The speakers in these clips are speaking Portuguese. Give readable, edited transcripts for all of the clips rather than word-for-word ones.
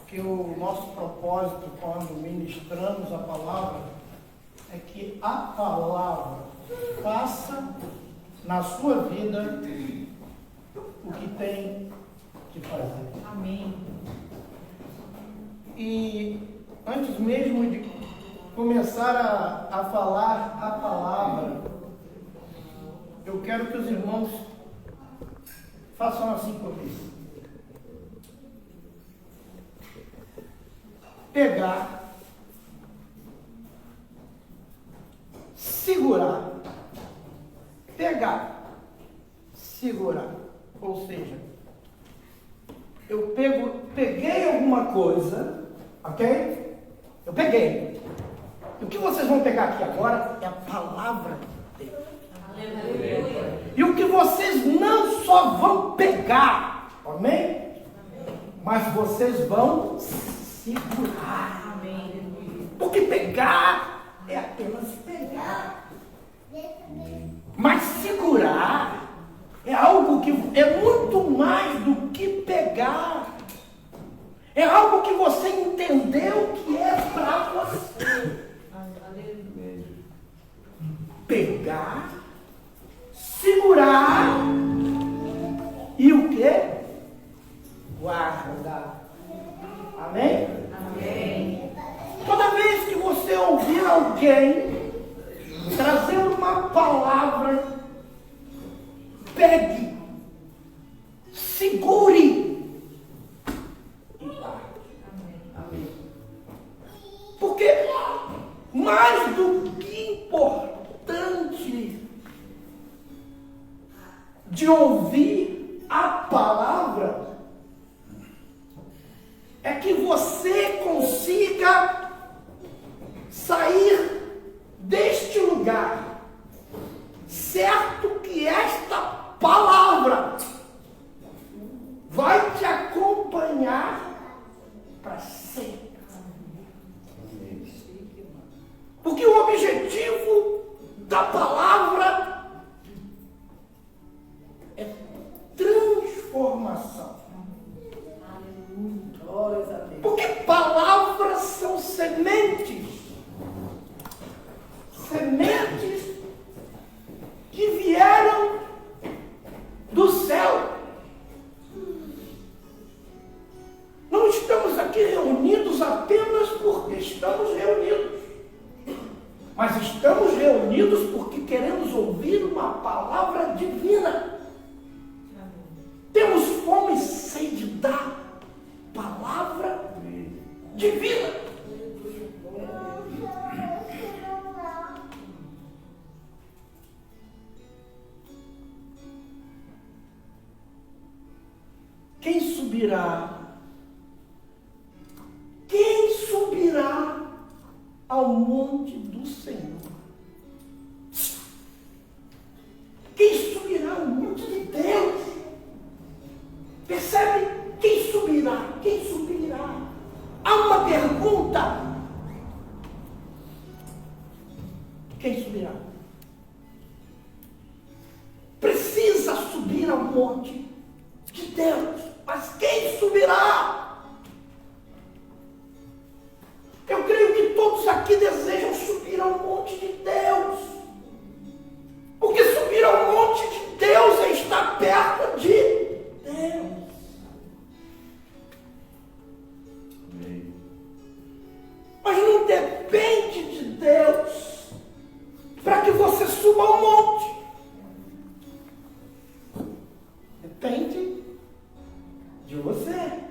Porque o nosso propósito quando ministramos a palavra é que a palavra faça na sua vida o que tem que fazer. Amém. E antes mesmo de começar a falar a palavra, eu quero que os irmãos façam assim comigo. Pegar, segurar, pegar, segurar, ou seja, eu peguei alguma coisa, ok? Eu peguei. E o que vocês vão pegar aqui agora é a palavra de Deus. Aleluia. E o que vocês não só vão pegar, amém? Mas vocês vão segurar. Amém. Porque pegar é apenas pegar. Mas segurar é algo que é muito mais do que pegar. É algo que você entendeu que é para você. Pegar, segurar e o que? Guardar. Amém? Amém. Toda vez que você ouvir alguém trazendo uma palavra, pegue, segure e guarde. Amém. Porque mais do que importante de ouvir a palavra é que você consiga sair deste lugar, certo que esta palavra vai te acompanhar para sempre. Porque o objetivo da palavra é transformação. Glórias a Deus. Porque palavras são sementes. Sementes que vieram do céu. Não estamos aqui reunidos apenas porque estamos reunidos. Mas estamos reunidos porque queremos ouvir uma palavra divina. Temos fome e sede da palavra divina. Quem subirá? Quem subirá ao monte do Senhor? Quem subirá ao monte de Deus? Percebe? Quem subirá? Quem subirá? Há uma pergunta. Quem subirá? Precisa subir ao monte de Deus. Mas quem subirá? Eu creio que todos aqui desejam subir ao monte de Deus. Porque subir ao monte de Deus é estar perto de Deus. Mas não depende de Deus para que você suba ao monte. Depende de você.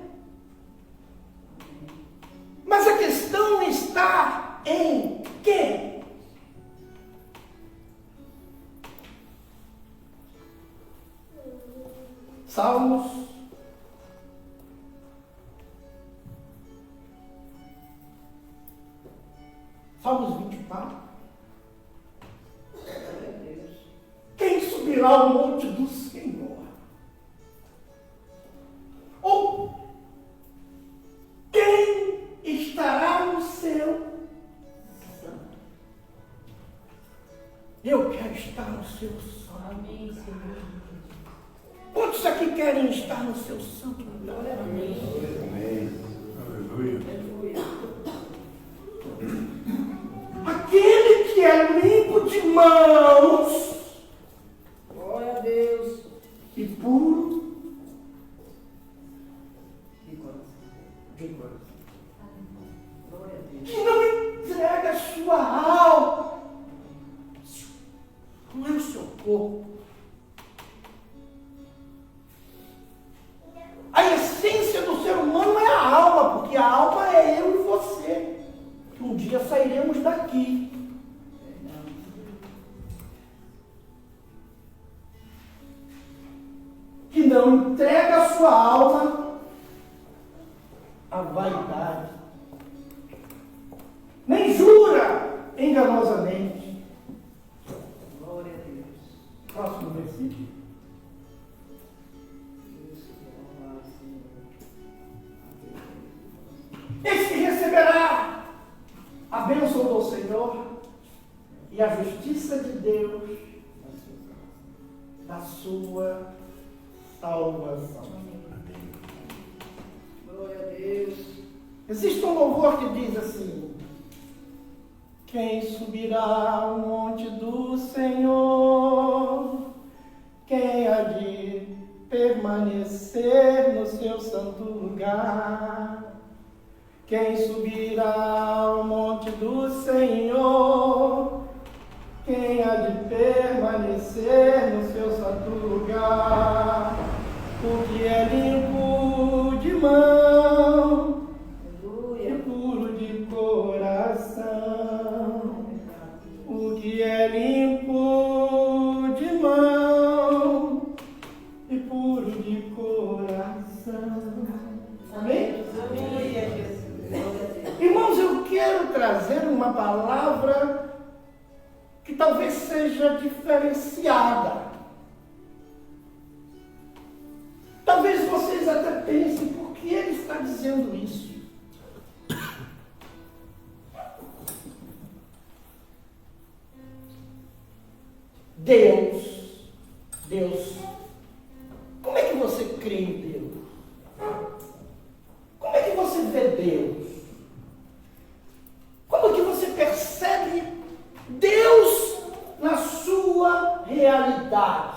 Mas a questão está em quê? Salmos 24. Quem subirá ao monte do Senhor? Ou quem estará no seu santo? Eu quero estar no seu santo. Amém, Senhor. Quantos aqui querem estar no seu santo lugar? Amém. Aleluia. Aleluia. Aquele que é limpo de mãos Glória a Deus. e puro De coração. de coração. Glória a Deus. Que não entrega a sua alma. Não é o seu corpo. A essência do ser humano é a alma, porque a alma é eu e você. Que um dia sairemos daqui. Que não entrega a sua alma à vaidade. Nem jura enganosamente. Glória a Deus. Próximo versículo. Esse receberá a bênção do Senhor e a justiça de Deus da sua salvação. Glória a Deus. Existe um louvor que diz assim: quem subirá ao monte do Senhor? Quem há de permanecer no seu santo lugar? Quem subirá ao monte do Senhor? Quem há de permanecer no seu santo lugar? O que é limpo de mão e Aleluia. puro de coração. O que é limpo de mão e puro de coração. Amém? Aleluia, Jesus. Glória a Deus. Irmãos, eu quero trazer uma palavra que talvez seja diferenciada. Talvez vocês até pensem, por que ele está dizendo isso? Deus, como é que você crê em Deus? Como é que você vê Deus? Como é que você percebe Deus na sua realidade?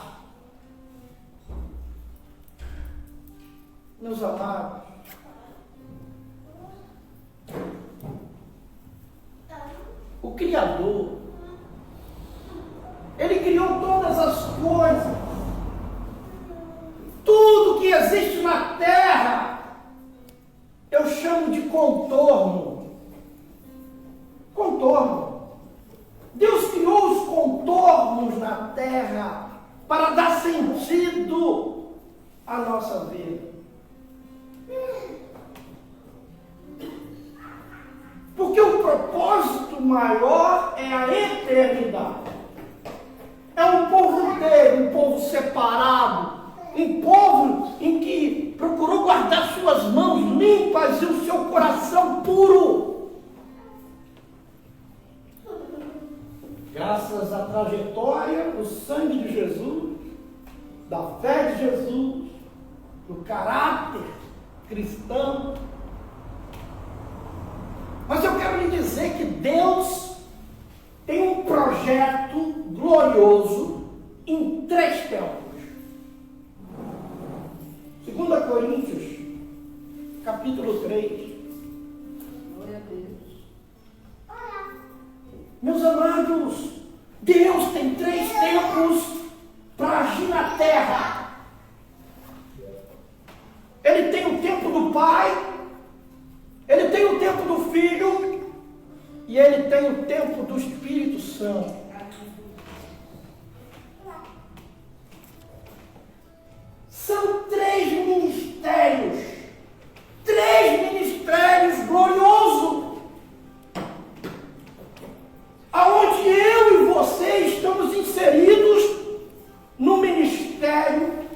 Meus amados, o Criador, Ele criou todas as coisas. Tudo que existe na terra, eu chamo de contorno. Contorno. Deus criou os contornos na terra para dar sentido à nossa vida. Porque o propósito maior é a eternidade. É um povo inteiro, um povo separado, um povo em que procurou guardar suas mãos limpas e o seu coração puro. Graças à trajetória, do sangue de Jesus, da fé de Jesus, do caráter cristão. Mas eu quero lhe dizer que Deus tem um projeto glorioso em 3 tempos. 2 Coríntios, capítulo 3. Glória a Deus. Meus amados, Deus tem 3 tempos para agir na terra. Ele tem o tempo do Pai, Ele tem o tempo do Filho e Ele tem o tempo do Espírito Santo. São 3 ministérios. 3 ministérios gloriosos. Aonde eu e você estamos inseridos no ministério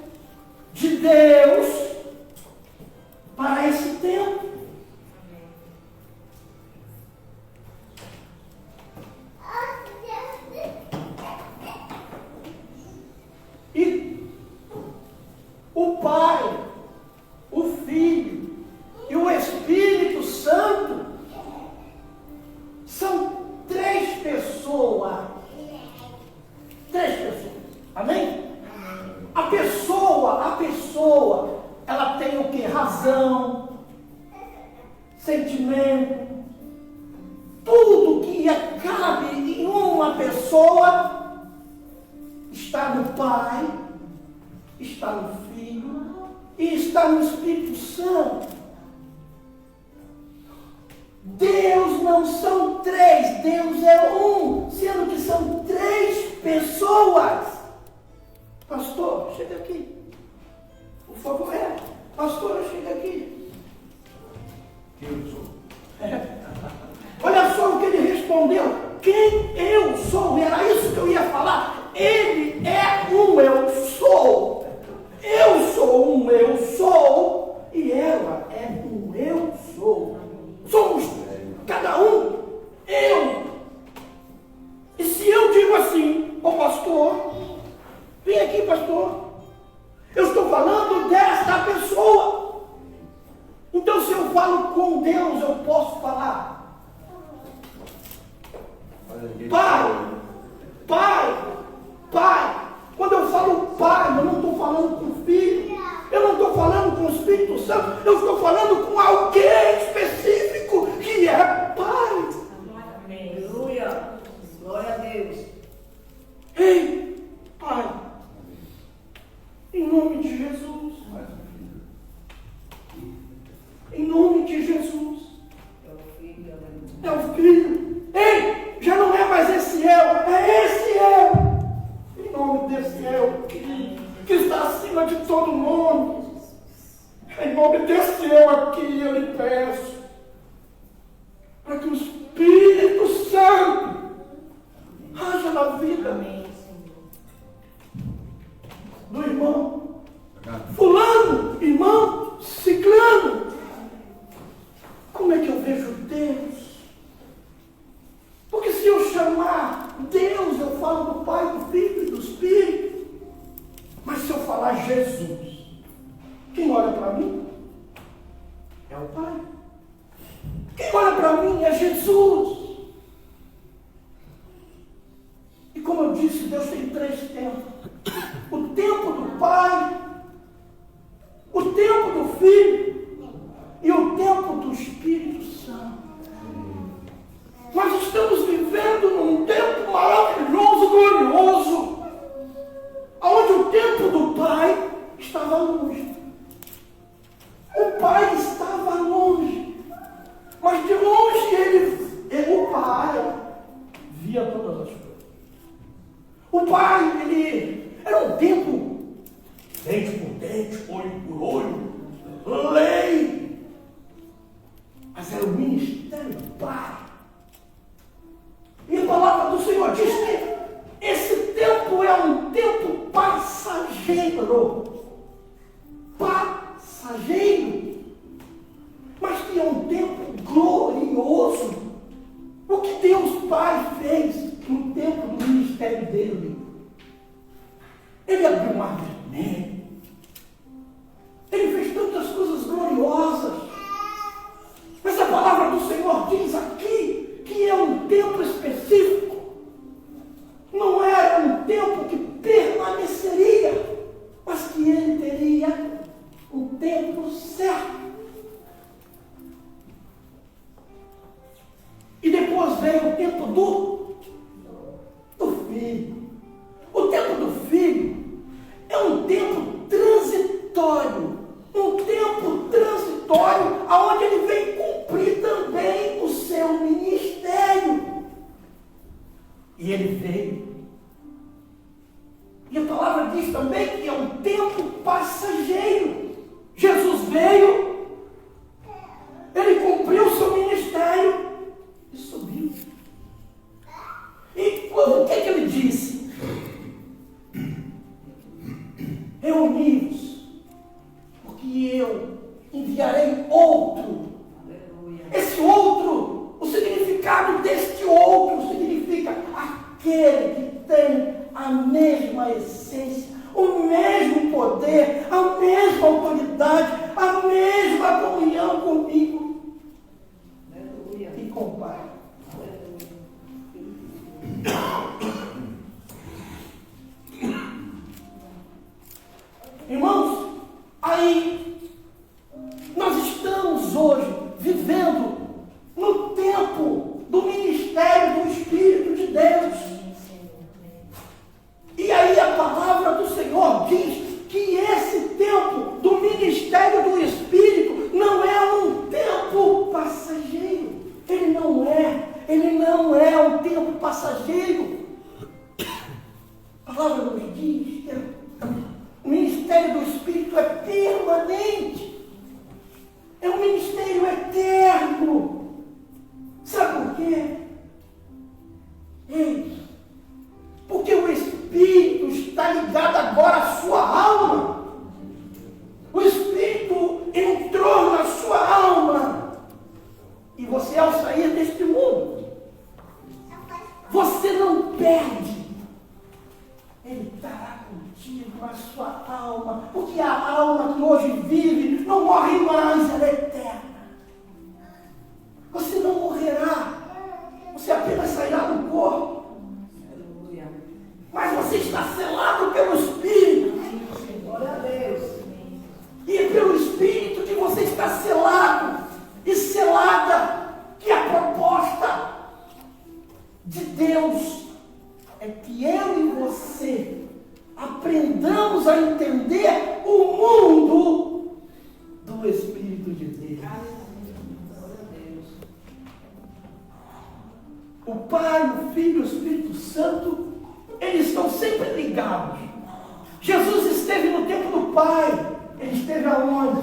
de Deus para esse tempo. E o Pai, o Filho e o Espírito sentimento, tudo que cabe em uma pessoa está no Pai, está no Filho e está no Espírito Santo. Deus não são três, Deus é um, sendo que são três pessoas. Pastor, chega aqui. Por favor, pastora, chega aqui. Eu sou. Olha só o que ele respondeu. Quem eu sou? Era isso que eu ia falar. Ele é um eu sou. Eu sou um eu sou. E ela é um eu sou. Somos cada um eu. E se eu digo assim, ô pastor, vem aqui, pastor. Eu estou falando desta pessoa. Então, se eu falo com Deus, eu posso falar. Pai. Quando eu falo Pai, eu não estou falando com o Filho. Eu não estou falando com o Espírito Santo. Eu estou falando com alguém específico que é Pai. Aleluia. Glória a Deus. Ei, Pai. Em nome de Jesus. Em nome de Jesus. É o Filho, aleluia. É o Filho. Ei, já não é mais esse eu, é esse eu. Em nome desse eu que está acima de todo nome. Em nome desse eu aqui eu lhe peço para que o Espírito Santo haja na vida do irmão fulano, irmão ciclano. Como é que eu vejo Deus? Porque se eu chamar Deus, eu falo do Pai, do Filho e do Espírito. Mas se eu falar Jesus, quem olha para mim é o Pai. Quem olha para mim é Jesus. E como eu disse, Deus tem três tempos. O tempo do Pai, o tempo do Filho e o tempo do Espírito Santo. Nós estamos vivendo num tempo maravilhoso, glorioso, onde o tempo do Pai estava longe. O Pai estava longe, mas de longe o Pai via todas as coisas. O Pai, ele era um tempo dente por dente, olho por olho, lei, mas era o ministério do Pai. E a palavra do Senhor diz que esse tempo é um tempo passageiro. Passageiro. Mas que é um tempo glorioso. O que Deus Pai fez no tempo do ministério dele? Ele abriu o mar vermelho. Ele fez tantas coisas gloriosas. Mas a palavra do Senhor diz aqui que é um tempo específico. Não era um tempo que permaneceria, mas que ele teria um tempo certo. E depois veio o tempo do Filho. O tempo do Filho é um tempo transitório. Um tempo transitório onde ele vem cumprir também o seu ministério. E ele veio. E a palavra diz também que é um tempo passageiro. Jesus veio, ele cumpriu o seu ministério e subiu. E o que ele disse? Reuni-vos, porque eu enviarei outro. Esse outro, o significado deste outro significa aquele passageiro. A palavra nos diz que o ministério do Espírito é permanente. É um ministério eterno. Sabe por quê? Porque o Espírito está ligado agora à sua alma. O Espírito entrou na sua alma. E você, ao sair deste mundo, você não perde. Ele estará contigo na sua alma. Porque a alma que hoje vive não morre mais, ela é eterna. Você não morrerá. Você apenas sairá do corpo. Mas você está selado pelo Espírito. Glória a Deus. E é pelo Espírito que você está selado e selada, que a proposta de Deus é que eu e você aprendamos a entender o mundo do Espírito de Deus. O Pai, o Filho e o Espírito Santo, eles estão sempre ligados. Jesus esteve no tempo do Pai. Ele esteve aonde?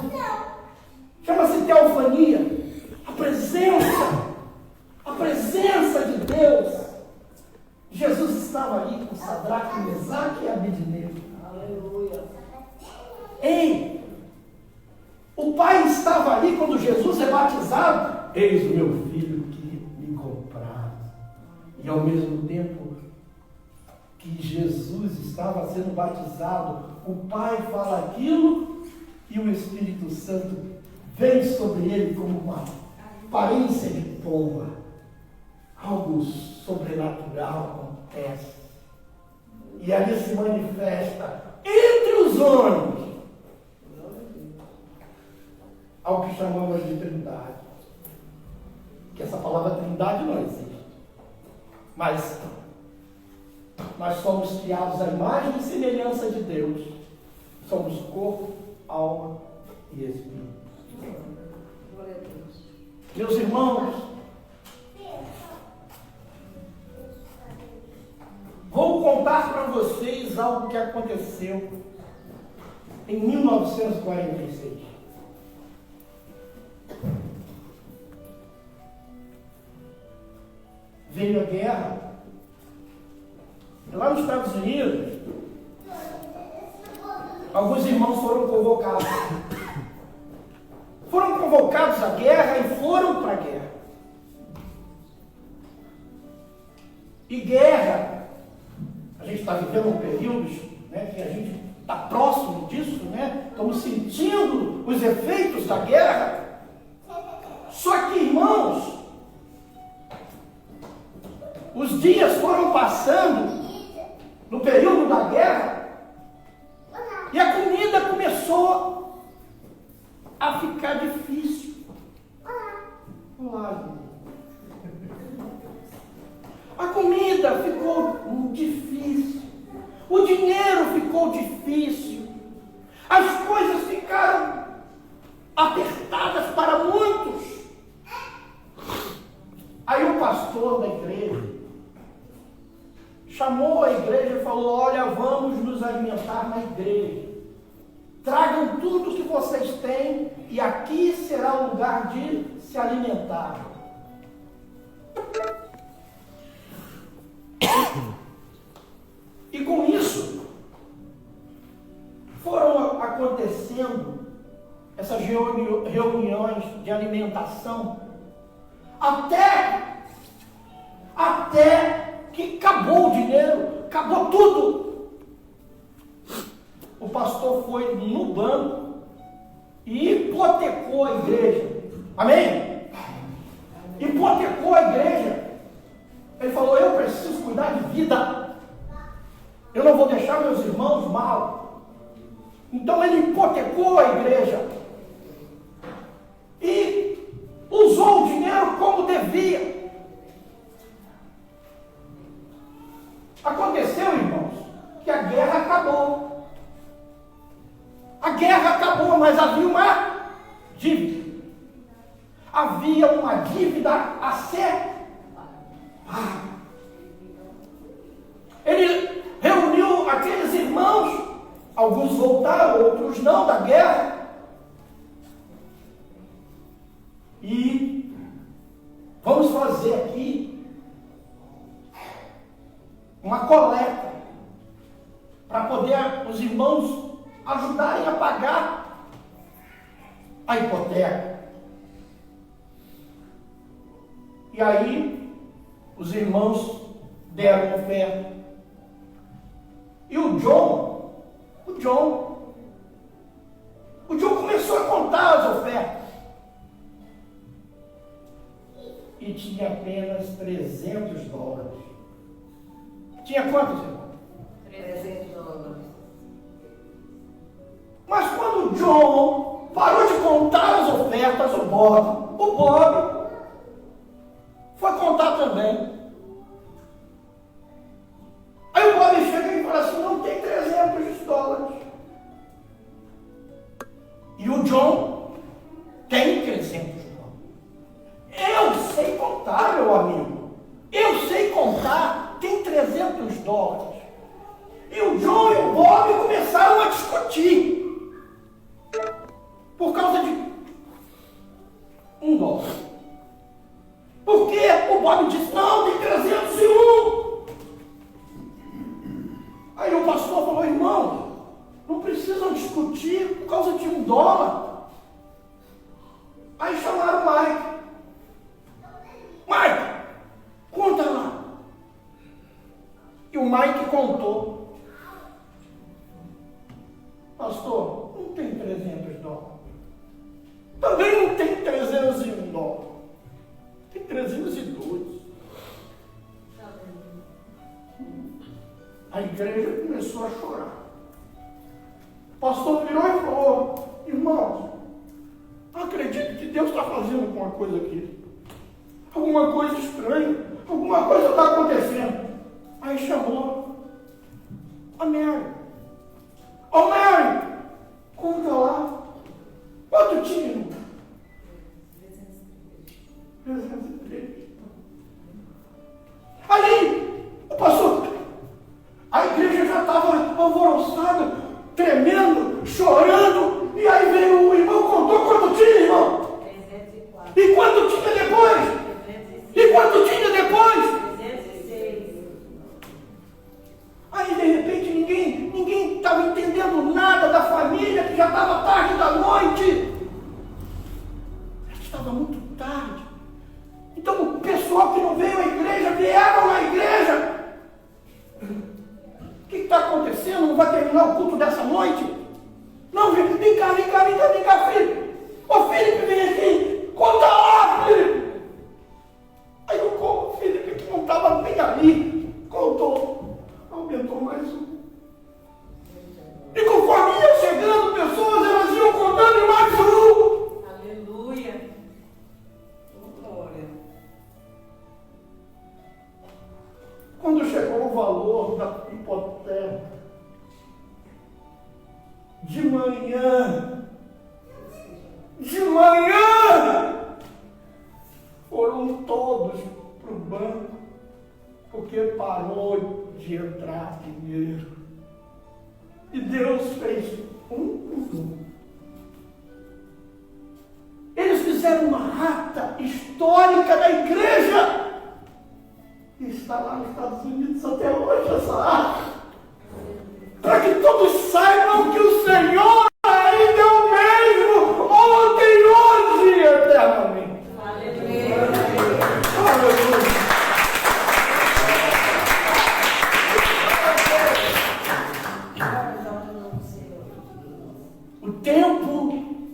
Chama-se teofania. A presença de Deus. Jesus estava ali com Sadraque, Mesaque e Abednego. Aleluia. Ei, o Pai estava ali quando Jesus é batizado. Eis o meu filho que me compraz. E ao mesmo tempo que Jesus estava sendo batizado, o Pai fala aquilo e o Espírito Santo vem sobre ele como uma aparência de pomba. Algo sobrenatural acontece. E ali se manifesta entre os homens algo que chamamos de Trindade. Que essa palavra Trindade não existe. Mas nós somos criados à imagem e semelhança de Deus. Somos corpo, alma e espírito. Glória a Deus. Meus irmãos, vou contar para vocês algo que aconteceu em 1946. Veio a guerra. Lá nos Estados Unidos, alguns irmãos foram convocados. Foram convocados à guerra e foram para a guerra. E guerra, a gente está vivendo um período, né, que a gente está próximo disso, né? Estamos sentindo os efeitos da guerra. Só que, irmãos, os dias foram passando no período da guerra e a comida começou a ficar difícil. Olá, a comida ficou difícil, o dinheiro ficou difícil, as coisas ficaram apertadas para muitos. Aí o pastor da igreja chamou a igreja e falou: olha, vamos nos alimentar na igreja. Tragam tudo que vocês têm e aqui será o lugar de se alimentar. E com isso, foram acontecendo essas reuniões de alimentação até que acabou o dinheiro, acabou tudo. O pastor foi no banco e hipotecou a igreja. Amém? Hipotecou a igreja. Ele falou: eu preciso cuidar de vida. Eu não vou deixar meus irmãos mal. Então ele hipotecou a igreja e usou o dinheiro como devia. Aconteceu, irmãos, que a guerra acabou. A guerra acabou, mas havia uma dívida. Havia uma dívida a ser paga. Alguns voltaram, outros não, da guerra. E vamos fazer aqui uma coleta para poder os irmãos ajudarem a pagar a hipoteca. E aí os irmãos deram oferta. E o John começou a contar as ofertas. E tinha apenas $300. Tinha quantos, irmão? $300. Mas quando o John parou de contar as ofertas, o Bob foi contar também. Aí o Bob chega e fala assim: não tem $300. E o John tem $300. Eu sei contar, meu amigo. Eu sei contar, tem $300. E o John e o Bob começaram a discutir por causa de $1. Porque o Bob disse: não, tem 301. Aí o pastor falou: irmão, não precisam discutir por causa de $1. Aí chamaram o Mike. Mike, conta lá. E o Mike contou. Pastor, não tem $300. Também não tem $301. Tem 302. A igreja começou a chorar. O pastor virou e falou: irmãos, acredito que Deus está fazendo alguma coisa aqui. Alguma coisa estranha. Alguma coisa está acontecendo. Aí chamou a Mary. Ô Mary, conta lá. Quanto tinha, irmão? 303. Aí, o pastor, a igreja já estava alvoroçada, tremendo, chorando, e aí veio o irmão, contou quanto tinha, irmão? 304. E quanto tinha depois? 306. E quanto tinha depois? 306. Aí, de repente, ninguém estava entendendo nada da família, que já estava tarde da noite. Estava muito tarde. Então o pessoal que não veio à igreja, vieram na igreja. O que está acontecendo? Não vai terminar o culto dessa noite? Não, vem cá, Felipe. Ô Felipe, vem aqui. Conta lá, Felipe. Aí o Felipe, que não estava bem ali, contou. Aumentou mais um. E conforme ia chegando pessoas, elas iam contando mais um. Aleluia. Glória. Quando chegou o valor da hipoteca, de manhã, foram todos para o banco, porque parou de entrar dinheiro. E Deus fez um. Eles fizeram uma ata histórica da igreja. E está lá nos Estados Unidos até hoje essa ata. Para que todos saibam que o Senhor ainda é o mesmo, ontem, hoje e eternamente. Aleluia. Aleluia. O tempo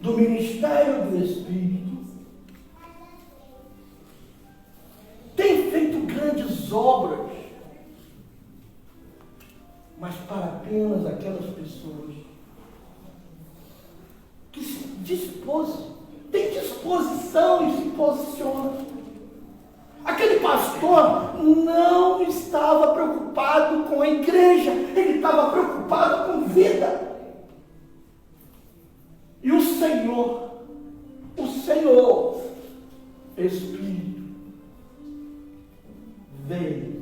do ministério do Espírito tem feito grandes obras, mas para apenas aquelas pessoas que se tem disposição e se posicionam. Aquele pastor não estava preocupado com a igreja, ele estava preocupado com vida. E o Senhor, Espírito, veio.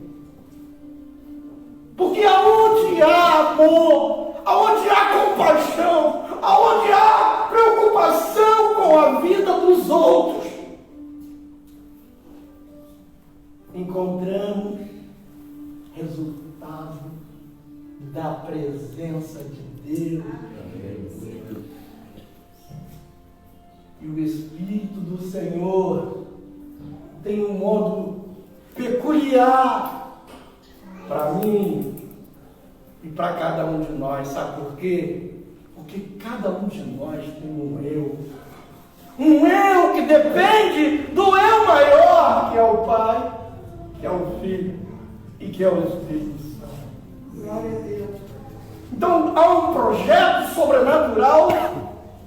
Porque aonde há amor, aonde há encontramos resultado da presença de Deus. E o Espírito do Senhor tem um modo peculiar para mim e para cada um de nós. Sabe por quê? Porque cada um de nós tem um eu. Um eu que depende do eu maior, que é o Pai, que é o Filho e que é o Espírito Santo. Glória a Deus. Então há um projeto sobrenatural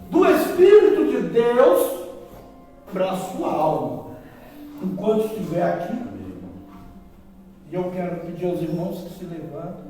do Espírito de Deus para a sua alma. Enquanto estiver aqui, e eu quero pedir aos irmãos que se levantem.